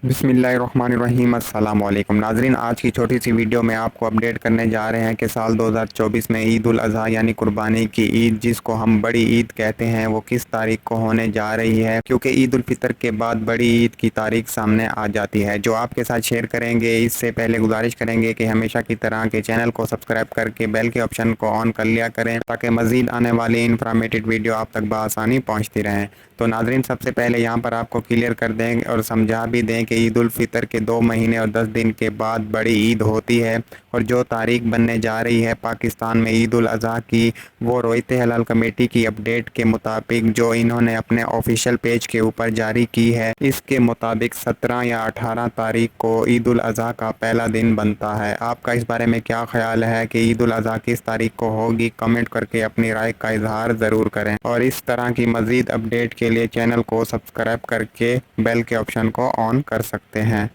बिस्मिल्लाहिर्रहमानिर्रहीम। अस्सलाम वालेकुम नाजरीन, आज की छोटी सी वीडियो में आपको अपडेट करने जा रहे हैं कि साल 2024 में ईद उल अज़हा यानी कुर्बानी की ईद, जिसको हम बड़ी ईद कहते हैं, वो किस तारीख को होने जा रही है। क्योंकि ईद उल फितर के बाद बड़ी ईद की तारीख सामने आ जाती है, जो आपके साथ शेयर करेंगे। इससे पहले गुजारिश करेंगे कि हमेशा की तरह के चैनल को सब्सक्राइब करके बेल के ऑप्शन को ऑन कर लिया करें, ताकि मज़ीद आने वाली इन्फॉर्मेटिव वीडियो आप तक बआसानी पहुँचती रहें। तो नाजरीन, सबसे पहले यहाँ पर आपको क्लियर कर दें और समझा भी दें कि ईद उल फितर के 2 महीने और 10 दिन के बाद बड़ी ईद होती है, और जो तारीख बनने जा रही है पाकिस्तान में ईद उल अज़हा की, वो रोयत हलाल कमेटी की अपडेट के मुताबिक जो इन्होंने अपने ऑफिशियल पेज के ऊपर जारी की है, इसके मुताबिक 17 या 18 तारीख को ईद उल अज़हा का पहला दिन बनता है। आपका इस बारे में क्या ख्याल है कि ईद उल अज़हा किस तारीख को होगी? कमेंट करके अपनी राय का इजहार ज़रूर करें, और इस तरह की मज़ीद अपडेट के लिए चैनल को सब्सक्राइब करके बेल के ऑप्शन को ऑन कर सकते हैं।